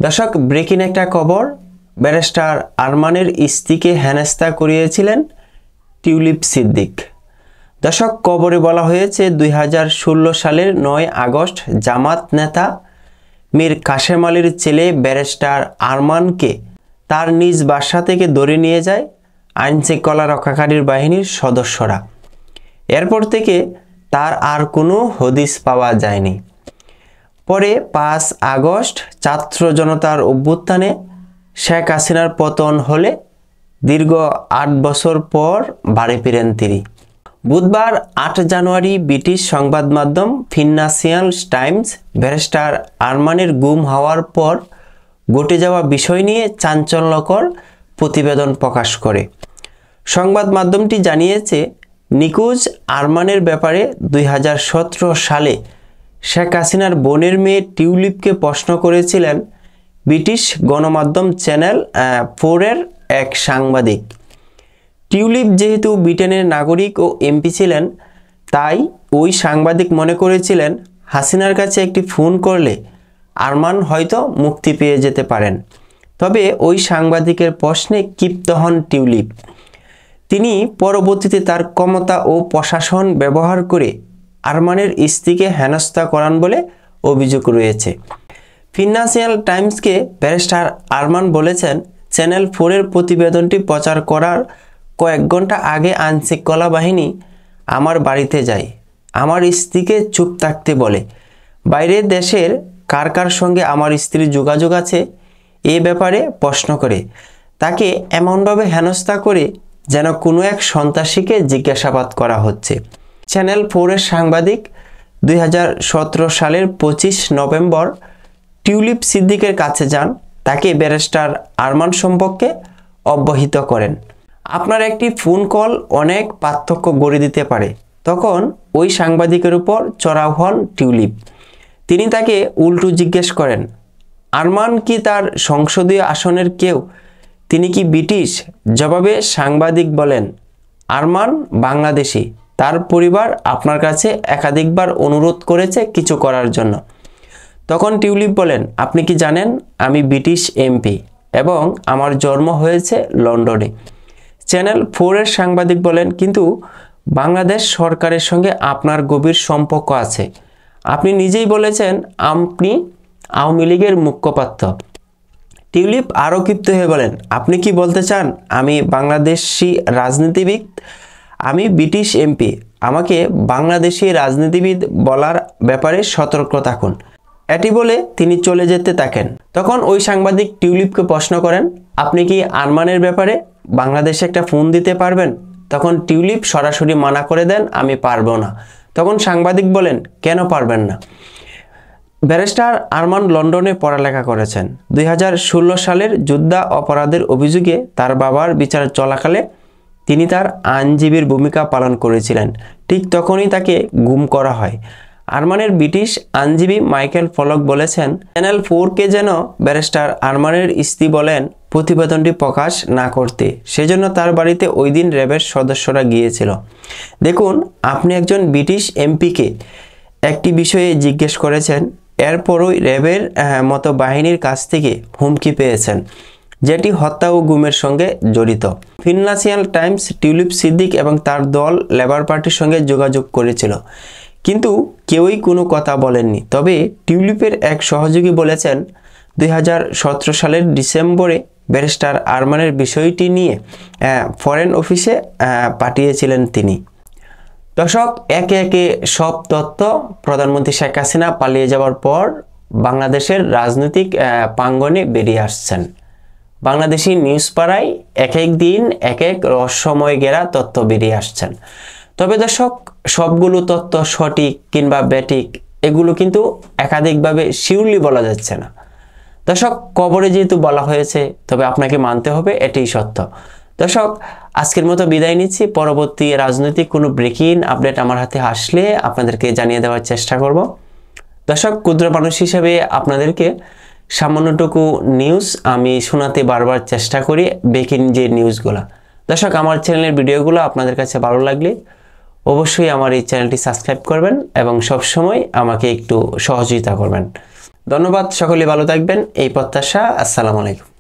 দর্শক, ব্রেকিং একটা খবর, ব্যারিস্টার আরমানের স্ত্রীকে হেনস্থা করিয়েছিলেন টিউলিপ সিদ্দিক। দর্শক, খবরে বলা হয়েছে 2016 সালের 9 আগস্ট জামাত নেতা মীর কাশেম আলীর ছেলে ব্যারিস্টার আরমানকে তার নিজ বাসা থেকে ধরে নিয়ে যায় আইনশৃঙ্খলা রক্ষাকারী বাহিনীর সদস্যরা। এরপর থেকে তার আর কোনো হদিস পাওয়া যায়নি। পরে 5 আগস্ট ছাত্র জনতার অভ্যুত্থানে শেখ হাসিনার পতন হলে দীর্ঘ 8 বছর পর বাড়ি ফিরেন তিনি। বুধবার 8 জানুয়ারি ব্রিটিশ সংবাদ মাধ্যম ফিনান্সিয়াল টাইমস ব্যারিস্টার আরমানের গুম হওয়ার পর ঘটে যাওয়া বিষয় নিয়ে চাঞ্চল্যকর প্রতিবেদন প্রকাশ করে। সংবাদ মাধ্যমটি জানিয়েছে, নিখোঁজ আরমানের ব্যাপারে 2017 সালে শেখ হাসিনার বোনের মেয়ে টিউলিপকে প্রশ্ন করেছিলেন ব্রিটিশ গণমাধ্যম চ্যানেল 4-এর এক সাংবাদিক। টিউলিপ যেহেতু ব্রিটেনের নাগরিক ও এমপি ছিলেন, তাই ওই সাংবাদিক মনে করেছিলেন হাসিনার কাছে একটি ফোন করলে আরমান হয়তো মুক্তি পেয়ে যেতে পারেন। তবে ওই সাংবাদিকের প্রশ্নে ক্ষিপ্ত হন টিউলিপ। তিনি পরবর্তীতে তার ক্ষমতা ও প্রশাসন ব্যবহার করে আরমানের স্ত্রীকে হেনস্থা করান বলে অভিযোগ রয়েছে। ফিনান্সিয়াল টাইমসকে ব্যারিস্টার আরমান বলেছেন, চ্যানেল 4-এর প্রতিবেদনটি প্রচার করার কয়েক ঘন্টা আগে আইনশৃঙ্খলা বাহিনী আমার বাড়িতে যায়, আমার স্ত্রীকে চুপ থাকতে বলে। বাইরের দেশের কার কার সঙ্গে আমার স্ত্রীর যোগাযোগ আছে এ ব্যাপারে প্রশ্ন করে তাকে এমনভাবে হেনস্থা করে যেন কোনো এক সন্ত্রাসীকে জিজ্ঞাসাবাদ করা হচ্ছে। চ্যানেল 4-এর সাংবাদিক 2017 সালের 25 নভেম্বর টিউলিপ সিদ্দিকের কাছে যান, তাকে ব্যারিস্টার আরমান সম্পর্কে অবহিত করেন। আপনার একটি ফোন কল অনেক পার্থক্য গড়ে দিতে পারে। তখন ওই সাংবাদিকের উপর চড়াও হন টিউলিপ। তিনি তাকে উল্টো জিজ্ঞেস করেন, আরমান কি তার সংসদীয় আসনের কেউ? তিনি কি ব্রিটিশ? জবাবে সাংবাদিক বলেন, আরমান বাংলাদেশি। তার পরিবার আপনার কাছে একাধিকবার অনুরোধ করেছে কিছু করার জন্য। তখন টিউলিপ বলেন, আপনি কি জানেন আমি ব্রিটিশ এমপি এবং আমার জন্ম হয়েছে লন্ডনে। চ্যানেল 4-এর সাংবাদিক বলেন, কিন্তু বাংলাদেশ সরকারের সঙ্গে আপনার গভীর সম্পর্ক আছে। আপনি নিজেই বলেছেন আপনি আওয়ামী লীগের মুখপাত্র। টিউলিপ আরও ক্ষিপ্ত হয়ে বলেন, আপনি কি বলতে চান আমি বাংলাদেশি রাজনীতিবিদ? আমি ব্রিটিশ এমপি। আমাকে বাংলাদেশি রাজনীতিবিদ বলার ব্যাপারে সতর্ক থাকুন। এটি বলে তিনি চলে যেতে থাকেন। তখন ওই সাংবাদিক টিউলিপকে প্রশ্ন করেন, আপনি কি আরমানের ব্যাপারে বাংলাদেশে একটা ফোন দিতে পারবেন? তখন টিউলিপ সরাসরি মানা করে দেন, আমি পারবো না। তখন সাংবাদিক বলেন, কেন পারবেন না? ব্যারিস্টার আরমান লন্ডনে পড়ালেখা করেছেন। 2016 সালের যুদ্ধ অপরাধের অভিযোগে তার বাবার বিচার চলাকালে তিনি তার আইনজীবীর ভূমিকা পালন করেছিলেন। ঠিক তখনই তাকে গুম করা হয়। আরমানের ব্রিটিশ আইনজীবী মাইকেল ফলক বলেছেন, চ্যানেল 4-কে যেন ব্যারিস্টার আরমানের স্ত্রী বলেন প্রতিবেদনটি প্রকাশ না করতে। সেজন্য তার বাড়িতে ওই দিন র্যাবের সদস্যরা গিয়েছিল। দেখুন, আপনি একজন ব্রিটিশ এমপিকে একটি বিষয়ে জিজ্ঞেস করেছেন, এরপরই র্যাবের মতো বাহিনীর কাছ থেকে হুমকি পেয়েছেন, যেটি হত্যা ও গুমের সঙ্গে জড়িত। ফিনান্সিয়াল টাইমস টিউলিপ সিদ্দিক এবং তার দল লেবার পার্টির সঙ্গে যোগাযোগ করেছিল, কিন্তু কেউই কোনো কথা বলেননি। তবে টিউলিপের এক সহযোগী বলেছেন 2017 সালের ডিসেম্বরে ব্যারিস্টার আরমানের বিষয়টি নিয়ে ফরেন অফিসে পাঠিয়েছিলেন তিনি। দর্শক, একে একে সব তথ্য প্রধানমন্ত্রী শেখ হাসিনা পালিয়ে যাওয়ার পর বাংলাদেশের রাজনৈতিক প্রাঙ্গণে বেরিয়ে আসছেন। বাংলাদেশি নিউজ পাড়ায় এক এক দিন এক এক রহস্যময় ঘেরা তথ্য বেরিয়ে আসছেন। তবে দর্শক, সবগুলো তথ্য সঠিক কিংবা ব্যাঠিক এগুলো কিন্তু একাধিকভাবে শিওরলি বলা যাচ্ছে না। দর্শক, খবরে যেহেতু বলা হয়েছে, তবে আপনাকে মানতে হবে এটাই সত্য। দর্শক, আজকের মতো বিদায় নিচ্ছি। পরবর্তী রাজনৈতিক কোনো ব্রেকিং আপডেট আমার হাতে আসলে আপনাদেরকে জানিয়ে দেওয়ার চেষ্টা করব। দর্শক, ক্ষুদ্র মানুষ হিসেবে আপনাদেরকে সামান্যটুকু নিউজ আমি শোনাতে বারবার চেষ্টা করি, ব্রেকিং যে নিউজগুলো। দর্শক, আমার চ্যানেলের ভিডিওগুলো আপনাদের কাছে ভালো লাগলে অবশ্যই আমার এই চ্যানেলটি সাবস্ক্রাইব করবেন এবং সব সময় আমাকে একটু সহযোগিতা করবেন। ধন্যবাদ, সকলে ভালো থাকবেন এই প্রত্যাশা। আসসালামু আলাইকুম।